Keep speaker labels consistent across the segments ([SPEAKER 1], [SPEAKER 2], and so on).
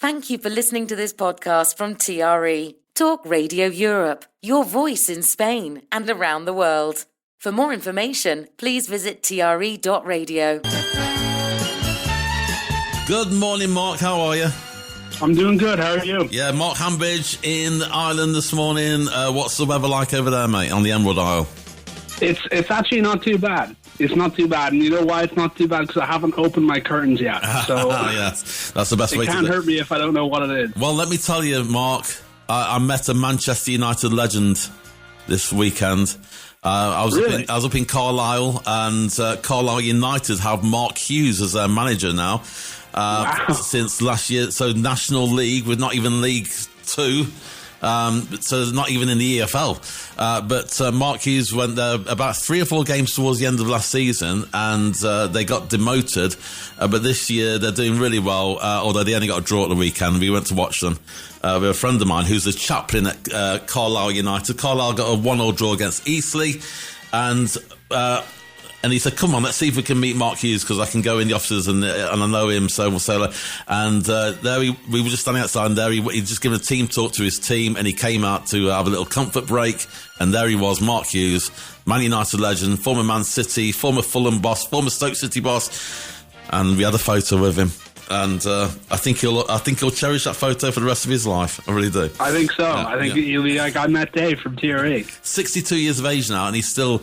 [SPEAKER 1] Thank you for listening to this podcast from TRE, Talk Radio Europe, your voice in Spain and around the world. For more information, please visit tre.radio.
[SPEAKER 2] Good morning, Mark. How are you?
[SPEAKER 3] I'm doing good. How are you?
[SPEAKER 2] Yeah, Mark Hanbidge in Ireland this morning. What's the weather like over there, mate, on the Emerald Isle?
[SPEAKER 3] It's actually not too bad. It's not too bad. And you know why it's not too bad? Because I haven't opened my curtains yet. So
[SPEAKER 2] yes, that's the best way to do it.
[SPEAKER 3] It can't hurt me if I don't know what it is.
[SPEAKER 2] Well, let me tell you, Mark, I met a Manchester United legend this weekend. I was up in Carlisle, and Carlisle United have Mark Hughes as their manager now since last year. So National League, with not even League Two. So not even in the EFL. But Mark Hughes went there about 3 or 4 games towards the end of last season, and they got demoted. But this year they're doing really well, although they only got a draw at the weekend. We went to watch them with a friend of mine who's a chaplain at Carlisle United. Carlisle got a 1-1 draw against Eastleigh, and he said, come on, let's see if we can meet Mark Hughes, because I can go in the offices and I know him, so we'll say hello. And there we were just standing outside, and there he'd just given a team talk to his team, and he came out to have a little comfort break, and there he was, Mark Hughes, Man United legend, former Man City, former Fulham boss, former Stoke City boss, and we had a photo with him. And I think he'll cherish that photo for the rest of his life. I really do.
[SPEAKER 3] I think so. Yeah, I think he'll be like, I met Dave from TRE.
[SPEAKER 2] 62 years of age now, and he's still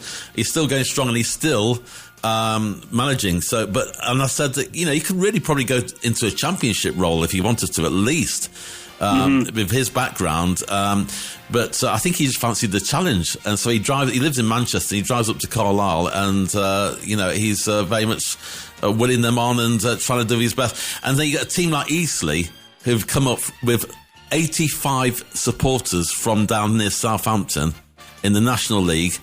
[SPEAKER 2] going strong, and he's still managing. So, and I said that he could really probably go into a championship role if he wanted to, at least. With his background, but I think he just fancied the challenge, and so he lives in Manchester. He drives up to Carlisle, and he's very much willing them on and trying to do his best. And then you get a team like Eastleigh, who've come up with 85 supporters from down near Southampton in the National League.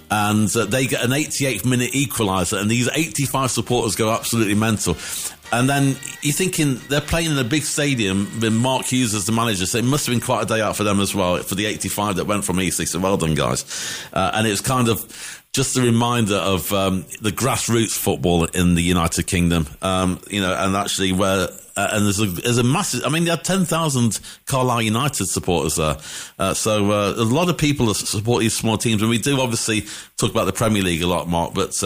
[SPEAKER 2] And they get an 88th minute equaliser, and these 85 supporters go absolutely mental. And then you're thinking they're playing in a big stadium with Mark Hughes as the manager, so it must have been quite a day out for them as well, for the 85 that went from Eastleigh. So well done, guys. And it's kind of just a reminder of the grassroots football in the United Kingdom, and actually where... and there's a massive... I mean, they had 10,000 Carlisle United supporters there. So a lot of people that support these small teams. And we do obviously talk about the Premier League a lot, Mark, but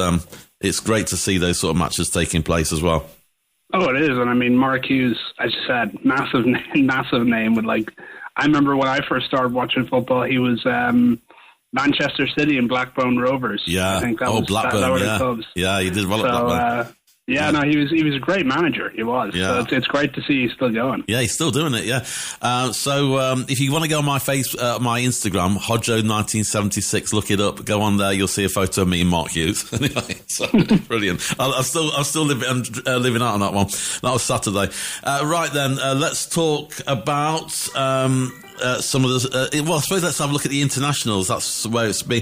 [SPEAKER 2] it's great to see those sort of matches taking place as well.
[SPEAKER 3] Oh, it is. And I mean, Mark Hughes, as you said, massive name. With I remember when I first started watching football, he was Manchester City and Blackburn Rovers.
[SPEAKER 2] Yeah.
[SPEAKER 3] I think that was
[SPEAKER 2] Blackburn,
[SPEAKER 3] that were
[SPEAKER 2] yeah.
[SPEAKER 3] the clubs.
[SPEAKER 2] Yeah, he did well at Blackburn.
[SPEAKER 3] No, he was a great manager. He was.
[SPEAKER 2] Yeah.
[SPEAKER 3] So it's great to see he's still going.
[SPEAKER 2] Yeah, he's still doing it. Yeah. So if you want to go on my my Instagram, Hodjo1976, look it up. Go on there. You'll see a photo of me and Mark Hughes. Anyway, so brilliant. I'm still living out on that one. That was Saturday. Right then, let's talk about some of the. I suppose let's have a look at the internationals. That's where it's been.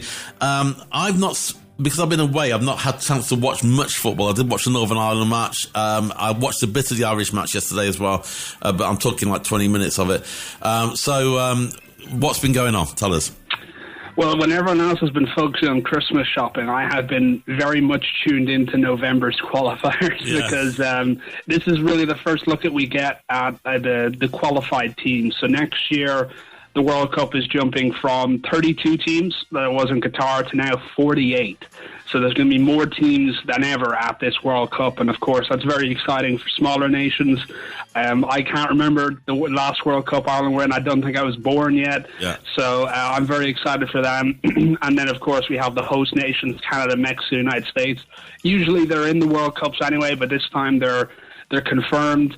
[SPEAKER 2] Because I've been away, I've not had a chance to watch much football. I did watch the Northern Ireland match. I watched a bit of the Irish match yesterday as well, but I'm talking like 20 minutes of it. So what's been going on? Tell us.
[SPEAKER 3] Well, when everyone else has been focusing on Christmas shopping, I have been very much tuned into November's qualifiers because this is really the first look that we get at the qualified teams. So next year, the World Cup is jumping from 32 teams that it was in Qatar to now 48. So there's going to be more teams than ever at this World Cup. And, of course, that's very exciting for smaller nations. I can't remember the last World Cup Ireland were in. I don't think I was born yet. Yeah. So I'm very excited for them. And then, of course, we have the host nations, Canada, Mexico, United States. Usually they're in the World Cups anyway, but this time they're confirmed.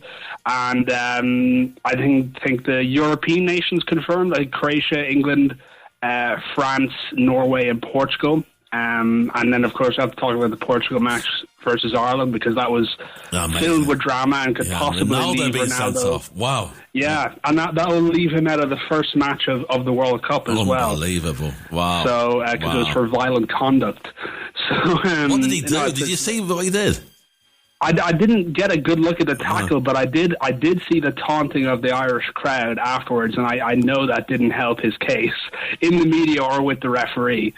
[SPEAKER 3] And I think the European nations confirmed, like Croatia, England, France, Norway, and Portugal. And then, of course, I have to talk about the Portugal match versus Ireland, because that was filled with drama and could possibly leave Ronaldo.
[SPEAKER 2] Wow.
[SPEAKER 3] Yeah, and that will leave him out of the first match of the World Cup as well.
[SPEAKER 2] Unbelievable. Wow.
[SPEAKER 3] So, because it was for violent conduct. So,
[SPEAKER 2] what did he do? Did you see what he did?
[SPEAKER 3] I didn't get a good look at the tackle, but I did see the taunting of the Irish crowd afterwards, and I know that didn't help his case in the media or with the referee.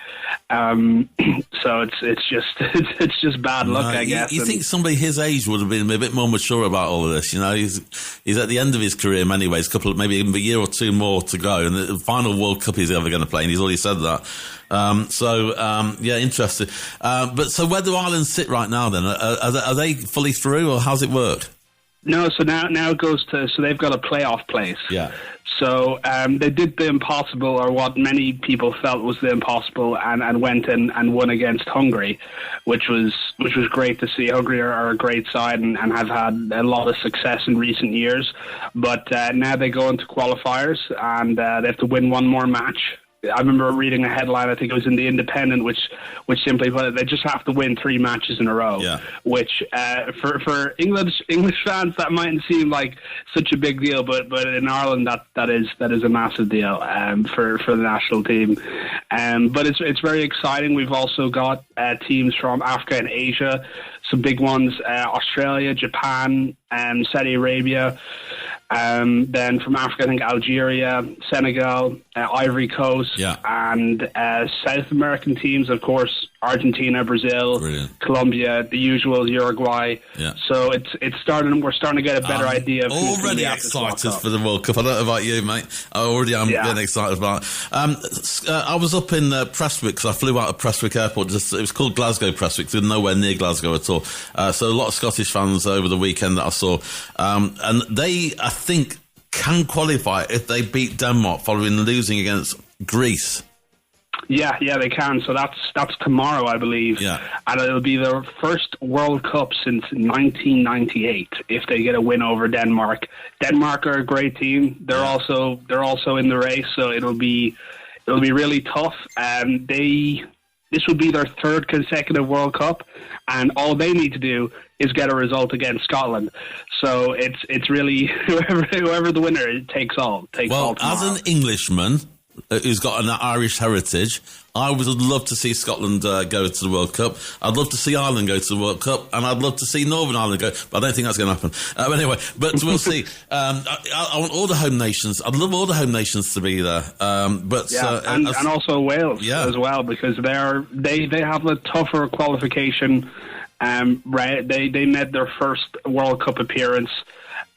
[SPEAKER 3] So it's just bad luck, I guess.
[SPEAKER 2] You think somebody his age would have been a bit more mature about all of this? You know, he's at the end of his career in many ways, maybe even a year or two more to go, and the final World Cup he's ever going to play, and he's already said that. Interesting. But so where do Ireland sit right now then? Are they fully through, or how's it work?
[SPEAKER 3] No, so now it goes to, so they've got a playoff place.
[SPEAKER 2] Yeah.
[SPEAKER 3] So they did the impossible, or what many people felt was the impossible, and went in and won against Hungary, which was great to see. Hungary are a great side and have had a lot of success in recent years. But now they go into qualifiers, and they have to win one more match. I remember reading a headline, I think it was in The Independent, which simply put it, they just have to win 3 matches in a row. Yeah. Which for English fans, that mightn't seem like such a big deal, but in Ireland that is a massive deal for the national team. But it's very exciting. We've also got teams from Africa and Asia, some big ones: Australia, Japan, Saudi Arabia. Then from Africa, I think Algeria, Senegal, Ivory Coast, and South American teams, of course, Argentina, Brazil, Brilliant. Colombia, the usual, Uruguay. Yeah. So it's starting. We're starting to get a better idea. Of
[SPEAKER 2] already excited for the World Cup. I don't know about you, mate. I already am getting excited about it. I was up in Prestwick because I flew out of Prestwick Airport. It was called Glasgow Prestwick. It's nowhere near Glasgow at all. So a lot of Scottish fans over the weekend that I saw, and they, I think, can qualify if they beat Denmark following losing against Greece.
[SPEAKER 3] Yeah, they can. So that's tomorrow, I believe. Yeah. And it'll be their first World Cup since 1998 if they get a win over Denmark. Denmark are a great team. They're also in the race, so it'll be really tough. This will be their 3rd consecutive World Cup, and all they need to do is get a result against Scotland. So it's really whoever the winner takes all. Well,
[SPEAKER 2] as an Englishman who's got an Irish heritage, I would love to see Scotland go to the World Cup. I'd love to see Ireland go to the World Cup, and I'd love to see Northern Ireland go, but I don't think that's going to happen. Anyway, but we'll see. I want all the home nations. I'd love all the home nations to be there. And
[SPEAKER 3] also Wales as well, because they have a tougher qualification. They made their first World Cup appearance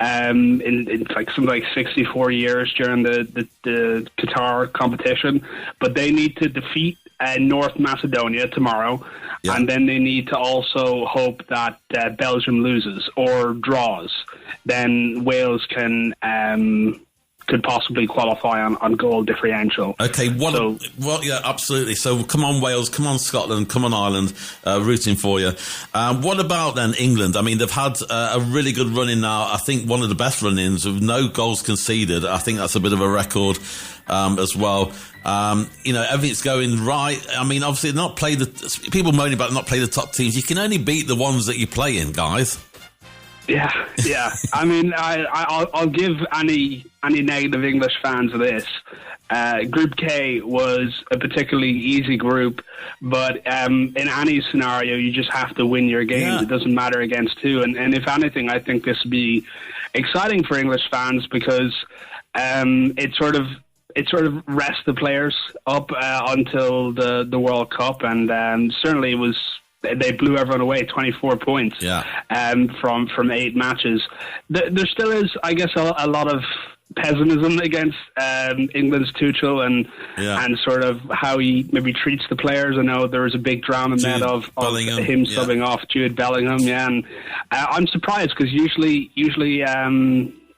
[SPEAKER 3] in something like 64 years during the Qatar competition, but they need to defeat North Macedonia tomorrow, and then they need to also hope that Belgium loses or draws. Then Wales could possibly qualify on goal differential.
[SPEAKER 2] Okay, absolutely. So come on Wales, come on Scotland, come on Ireland, rooting for you. What about then England? I mean, they've had a really good run-in now. I think one of the best run-ins with no goals conceded. I think that's a bit of a record as well. Everything's going right. I mean, obviously people moaning about not playing the top teams. You can only beat the ones that you play in, guys.
[SPEAKER 3] Yeah. I mean, I'll give any negative English fans this. Group K was a particularly easy group, but in any scenario, you just have to win your games. Yeah. It doesn't matter against who. And if anything, I think this would be exciting for English fans because it sort of rests the players up until the World Cup, and certainly it was. They blew everyone away, 24 points from 8 matches. There still is, I guess, a lot of pessimism against England's Tuchel and sort of how he maybe treats the players. I know there was a big drama in that of him subbing off Jude Bellingham. Yeah, and I'm surprised because usually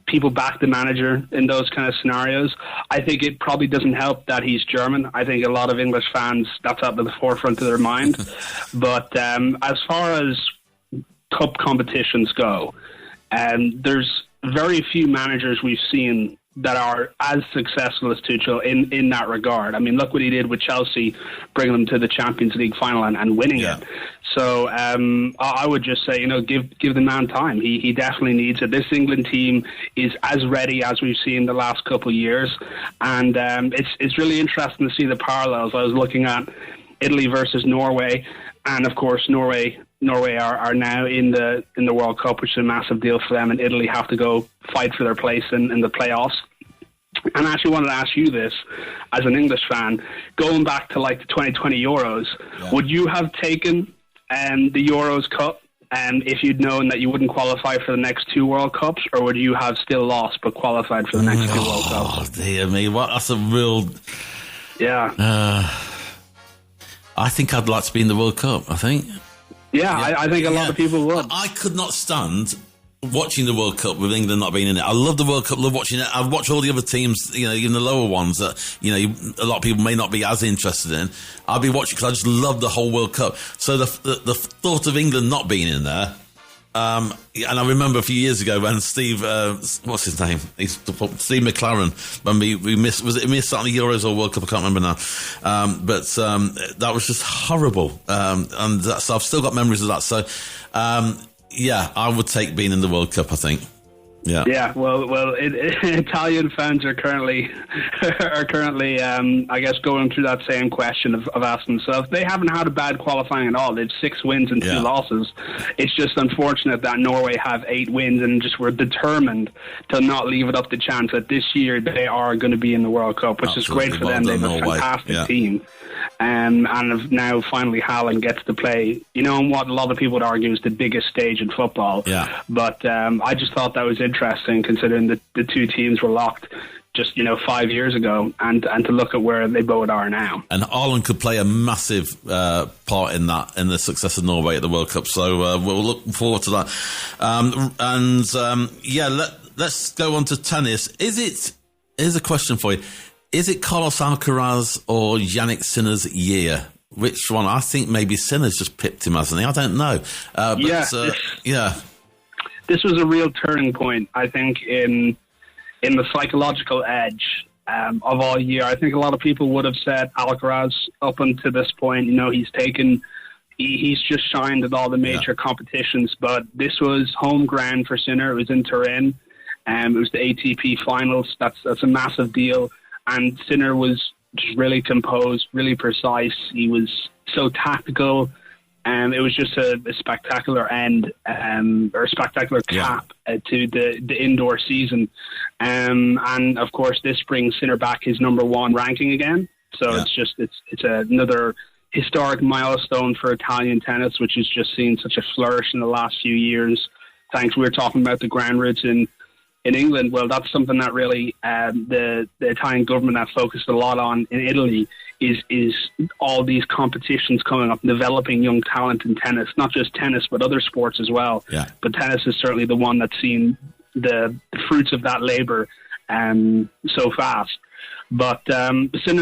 [SPEAKER 3] people back the manager in those kind of scenarios. I think it probably doesn't help that he's German. I think a lot of English fans, that's up to the forefront of their mind. But as far as cup competitions go, there's very few managers we've seen that are as successful as Tuchel in that regard. I mean, look what he did with Chelsea, bringing them to the Champions League final and winning it. So I would just say, give the man time. He definitely needs it. This England team is as ready as we've seen the last couple of years, and it's really interesting to see the parallels. I was looking at Italy versus Norway, and of course Norway Norway are now in the World Cup, which is a massive deal for them, and Italy have to go fight for their place in the playoffs. And I actually wanted to ask you this, as an English fan, going back to like the 2020 Euros, would you have taken the Euros Cup if you'd known that you wouldn't qualify for the next two World Cups, or would you have still lost but qualified for the next two World Cups?
[SPEAKER 2] Oh, dear me. That's a real...
[SPEAKER 3] Yeah.
[SPEAKER 2] I think I'd like to be in the World Cup, I think.
[SPEAKER 3] Yeah, I think a lot of people would.
[SPEAKER 2] I could not stand watching the World Cup with England not being in it. I love the World Cup, love watching it. I watch all the other teams, even the lower ones that, a lot of people may not be as interested in. I'll be watching because I just love the whole World Cup. So the thought of England not being in there, and I remember a few years ago when Steve, what's his name? Steve McLaren, when we missed, was it missed on the Euros or World Cup? I can't remember now. But that was just horrible. And so I've still got memories of that. So, yeah, I would take being in the World Cup, I think. Yeah.
[SPEAKER 3] Yeah. Well, Italian fans are currently, I guess, going through that same question of asking themselves. They haven't had a bad qualifying at all. They've 6 wins and 2 losses. It's just unfortunate that Norway have 8 wins and just were determined to not leave it up to chance that this year they are going to be in the World Cup, which
[SPEAKER 2] Absolutely.
[SPEAKER 3] is great for them. They have a fantastic team. And now finally Haaland gets to play, on what a lot of people would argue is the biggest stage in football.
[SPEAKER 2] Yeah.
[SPEAKER 3] But I just thought that was interesting, considering the two teams were locked just 5 years ago, and to look at where they both are now.
[SPEAKER 2] And Haaland could play a massive part in the success of Norway at the World Cup. So we're looking forward to that. Let's go on to tennis. Here's a question for you. Is it Carlos Alcaraz or Yannick Sinner's year? Which one? I think maybe Sinner's just pipped him, hasn't he? I don't know.
[SPEAKER 3] This was a real turning point, I think, in the psychological edge of all year. I think a lot of people would have said Alcaraz up until this point, he's just shined at all the major competitions, but this was home ground for Sinner. It was in Turin. It was the ATP finals. That's a massive deal. And Sinner was just really composed, really precise. He was so tactical. It was just a spectacular end, or a spectacular cap to the indoor season. And of course, this brings Sinner back his number 1 ranking again. So it's another historic milestone for Italian tennis, which has just seen such a flourish in the last few years. Thanks. We were talking about the ground roots in England. Well, that's something that really the Italian government have focused a lot on in Italy is all these competitions coming up, developing young talent in tennis, not just tennis, but other sports as well. Yeah. But tennis is certainly the one that's seen the fruits of that labor so fast. But Alcaraz,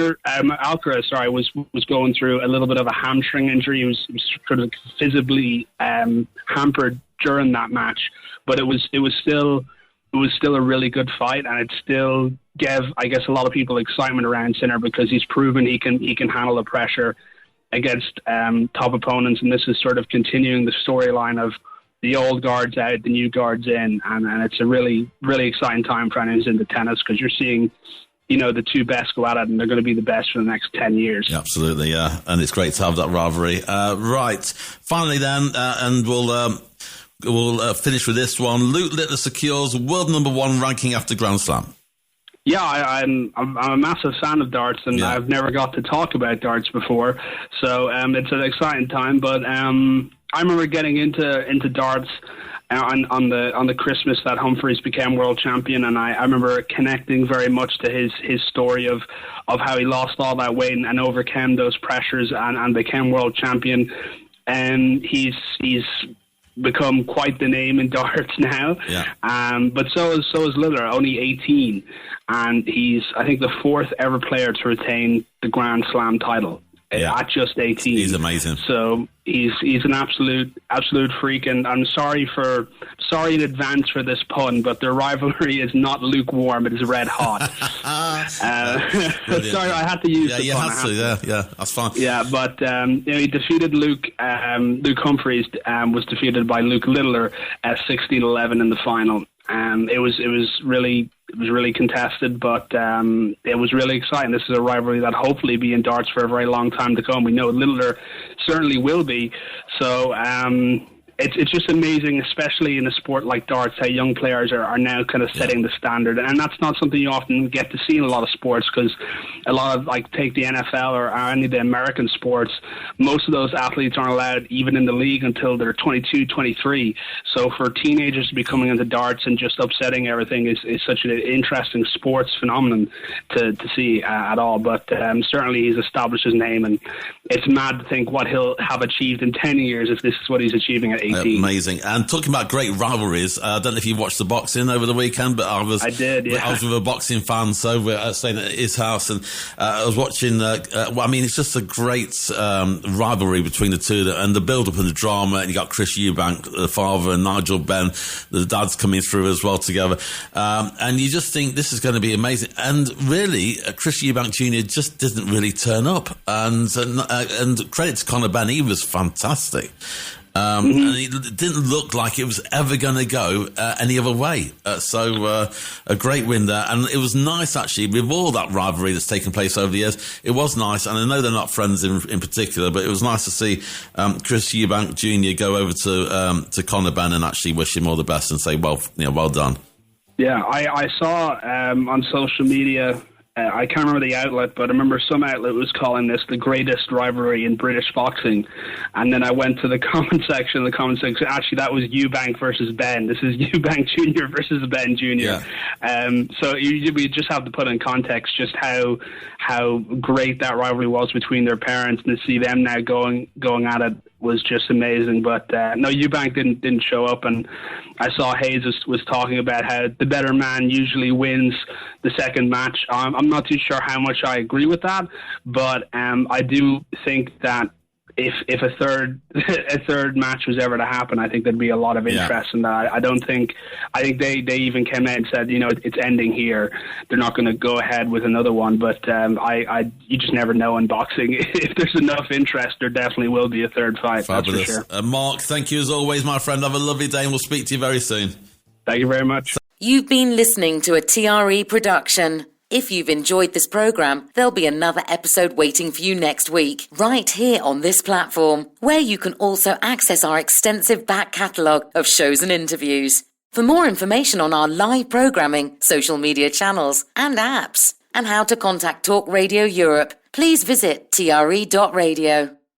[SPEAKER 3] was going through a little bit of a hamstring injury. He was sort of visibly hampered during that match, but it was still a really good fight, and it still gave, I guess, a lot of people excitement around Sinner because he's proven he can handle the pressure against top opponents, and this is sort of continuing the storyline of the old guards out, the new guards in, and it's a really, really exciting time for anyone who's into tennis because you're seeing, the two best go at it, and they're going to be the best for the next 10 years.
[SPEAKER 2] Yeah, absolutely, yeah, and it's great to have that rivalry. Right, finally then, and we'll finish with this one. Luke Littler secures world number 1 ranking after Grand Slam.
[SPEAKER 3] Yeah, I'm a massive fan of darts, and I've never got to talk about darts before, so it's an exciting time. But I remember getting into darts on the Christmas that Humphreys became world champion, and I remember connecting very much to his story of how he lost all that weight and overcame those pressures and became world champion. And he's become quite the name in darts now. But so is Littler, only 18, and he's, I think, the 4th ever player to retain the Grand Slam title at just 18.
[SPEAKER 2] He's amazing.
[SPEAKER 3] So he's an absolute freak, and I'm sorry in advance for this pun, but their rivalry is not lukewarm; it is red hot. Sorry, I had to use the pun.
[SPEAKER 2] Yeah, that's fine.
[SPEAKER 3] Yeah, but he defeated Luke Humphreys was defeated by Luke Littler at 16-11 in the final. It was really really contested, but it was really exciting. This is a rivalry that hopefully be in darts for a very long time to come. We know Littler certainly will be. So it's just amazing, especially in a sport like darts, how young players are now kind of setting the standard. And that's not something you often get to see in a lot of sports, because a lot of, like, take the NFL or any of the American sports, most of those athletes aren't allowed even in the league until they're 22, 23. So for teenagers to be coming into darts and just upsetting everything is such an interesting sports phenomenon to see at all. But certainly he's established his name, and it's mad to think what he'll have achieved in 10 years if this is what he's achieving at 18.
[SPEAKER 2] Amazing. And talking about great rivalries, I don't know if you watched the boxing over the weekend, but I did, yeah. I was with a boxing fan, so we're staying at his house, and I was watching, it's just a great rivalry between the two, and the build-up and the drama, and you got Chris Eubank, the father, and Nigel Benn, the dad's coming through as well together, and you just think this is going to be amazing. And really, Chris Eubank Jr. just didn't really turn up, and credit to Conor Benn, he was fantastic. And it didn't look like it was ever going to go any other way. So a great win there. And it was nice, actually, with all that rivalry that's taken place over the years. It was nice. And I know they're not friends in particular, but it was nice to see Chris Eubank Jr. go over to Conor Benn and actually wish him all the best and say, well done. Yeah,
[SPEAKER 3] I saw on social media, I can't remember the outlet, but I remember some outlet was calling this the greatest rivalry in British boxing. And then I went to the comment section. Actually, that was Eubank versus Benn. This is Eubank Jr. versus Benn Jr. Yeah. So we just have to put in context just how great that rivalry was between their parents, and to see them now going at it was just amazing. But no, Eubank didn't show up, and I saw Hayes was talking about how the better man usually wins the second match. I'm not too sure how much I agree with that, but I do think that if a third match was ever to happen, I think there'd be a lot of interest in that. I think they even came out and said, it's ending here. They're not going to go ahead with another one. But you just never know in boxing. If there's enough interest, there definitely will be a third fight.
[SPEAKER 2] Fabulous.
[SPEAKER 3] That's for sure.
[SPEAKER 2] Mark, thank you as always, my friend. Have a lovely day, and we'll speak to you very soon.
[SPEAKER 3] Thank you very much.
[SPEAKER 1] You've been listening to a TRE production. If you've enjoyed this programme, there'll be another episode waiting for you next week, right here on this platform, where you can also access our extensive back catalogue of shows and interviews. For more information on our live programming, social media channels and apps, and how to contact Talk Radio Europe, please visit TRE.radio.